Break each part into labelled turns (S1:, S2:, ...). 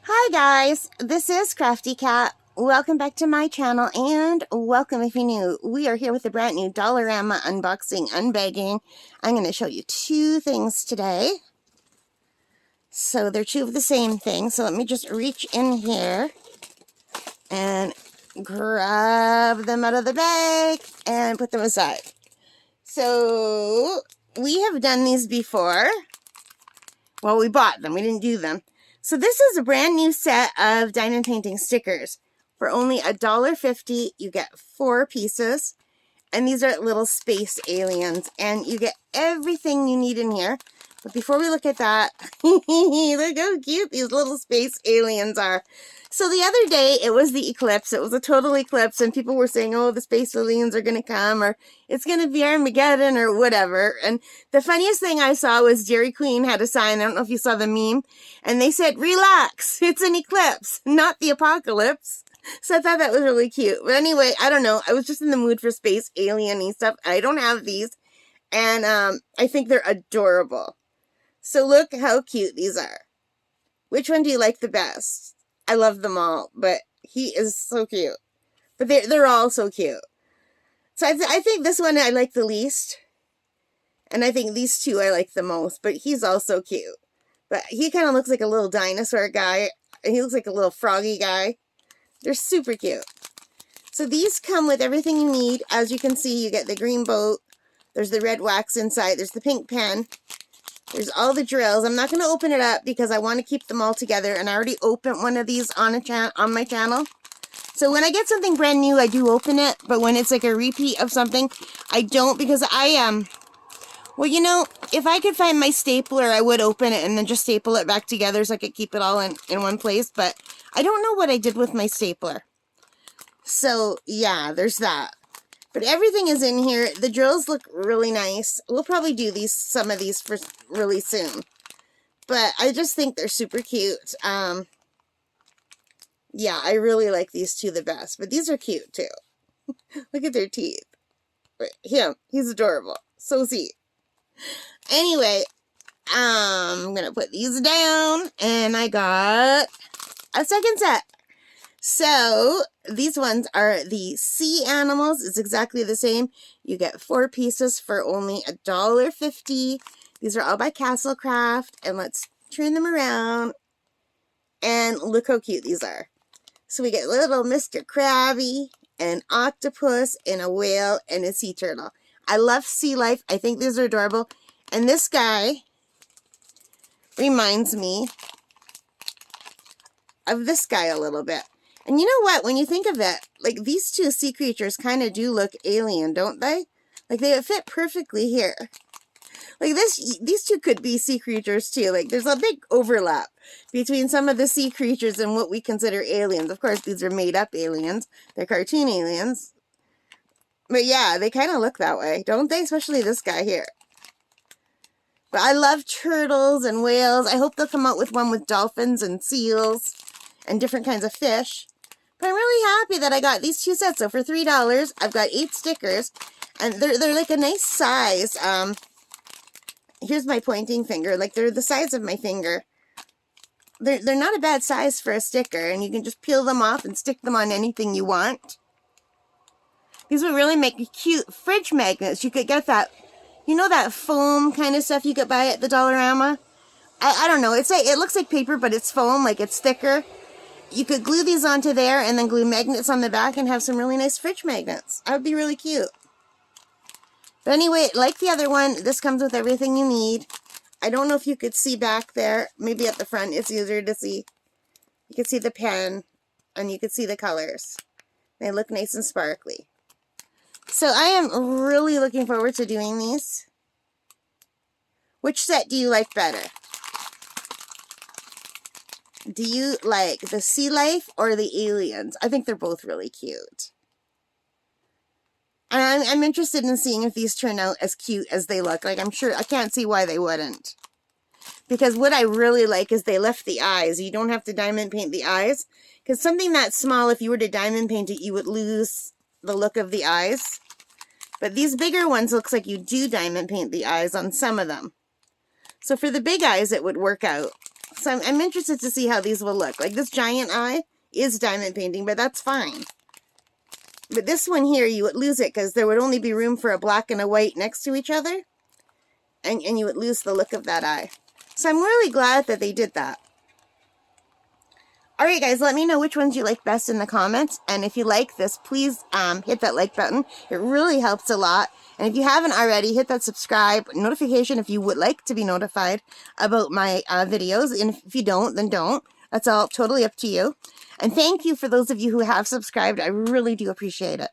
S1: Hi guys, this is Crafty Cat. Welcome back to my channel and welcome if you're new. We are here with a brand new Dollarama unboxing, unbagging. I'm going to show you two things today. So they're two of the same thing. So let me just reach in here and grab them out of the bag and put them aside. So we have done these before. Well, we bought them. We didn't do them. So this is a brand new set of diamond painting stickers. For only $1.50, you get 4 pieces. And these are little space aliens. And you get everything you need in here. But before we look at that, look how cute these little space aliens are. So the other day, it was the eclipse. It was a total eclipse. And people were saying, oh, the space aliens are going to come. Or it's going to be Armageddon or whatever. And the funniest thing I saw was Dairy Queen had a sign. I don't know if you saw the meme. And they said, relax. It's an eclipse, not the apocalypse. So I thought that was really cute. But anyway, I don't know. I was just in the mood for space alien-y stuff. I don't have these. And I think they're adorable. So look how cute these are. Which one do you like the best? I love them all, but he is so cute. But they're all so cute. So I think this one I like the least. And I think these two I like the most, but he's also cute. But he kind of looks like a little dinosaur guy. And he looks like a little froggy guy. They're super cute. So these come with everything you need. As you can see, you get the green boat. There's the red wax inside. There's the pink pen. There's all the drills. I'm not going to open it up because I want to keep them all together. And I already opened one of these on my channel. So when I get something brand new, I do open it. But when it's like a repeat of something, I don't, because well, you know, if I could find my stapler, I would open it and then just staple it back together so I could keep it all in one place. But I don't know what I did with my stapler. So, yeah, there's that. But everything is in here. The drills look really nice. We'll probably do some of these for really soon. But I just think they're super cute. Yeah, I really like these two the best. But these are cute, too. Look at their teeth. He's adorable. So sweet. Anyway, I'm going to put these down. And I got a second set. So, these ones are the sea animals. It's exactly the same. You get 4 pieces for only $1.50. These are all by Castlecraft. And let's turn them around. And look how cute these are. So we get little Mr. Krabby, an octopus, and a whale, and a sea turtle. I love sea life. I think these are adorable. And this guy reminds me of this guy a little bit. And you know what? When you think of it, like these two sea creatures kind of do look alien, don't they? Like they would fit perfectly here. Like these two could be sea creatures too. Like there's a big overlap between some of the sea creatures and what we consider aliens. Of course, these are made up aliens. They're cartoon aliens. But yeah, they kind of look that way, don't they? Especially this guy here. But I love turtles and whales. I hope they'll come out with one with dolphins and seals and different kinds of fish. But I'm really happy that I got these two sets. So for $3, I've got 8 stickers. And they're like a nice size. Here's my pointing finger. Like they're the size of my finger. They're not a bad size for a sticker. And you can just peel them off and stick them on anything you want. These would really make cute fridge magnets. You could get that, you know, that foam kind of stuff you could buy at the Dollarama? I don't know. It looks like paper, but it's foam, like it's thicker. You could glue these onto there and then glue magnets on the back and have some really nice fridge magnets. That would be really cute. But anyway, like the other one, this comes with everything you need. I don't know if you could see back there. Maybe at the front it's easier to see. You can see the pen and you can see the colors. They look nice and sparkly. So I am really looking forward to doing these. Which set do you like better? Do you like the sea life or the aliens? I think they're both really cute. And I'm interested in seeing if these turn out as cute as they look. Like, I'm sure, I can't see why they wouldn't. Because what I really like is they left the eyes. You don't have to diamond paint the eyes. Because something that small, if you were to diamond paint it, you would lose the look of the eyes. But these bigger ones looks like you do diamond paint the eyes on some of them. So for the big eyes, it would work out. So I'm interested to see how these will look. Like this giant eye is diamond painting, but that's fine. But this one here, you would lose it because there would only be room for a black and a white next to each other. And you would lose the look of that eye. So I'm really glad that they did that. Alright guys, let me know which ones you like best in the comments. And if you like this, please hit that like button. It really helps a lot. And if you haven't already, hit that subscribe notification if you would like to be notified about my videos. And if you don't, then don't. That's all totally up to you. And thank you for those of you who have subscribed. I really do appreciate it.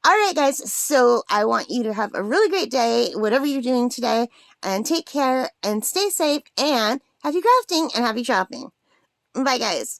S1: Alright guys, so I want you to have a really great day, whatever you're doing today. And take care and stay safe and happy crafting and happy shopping. Bye guys.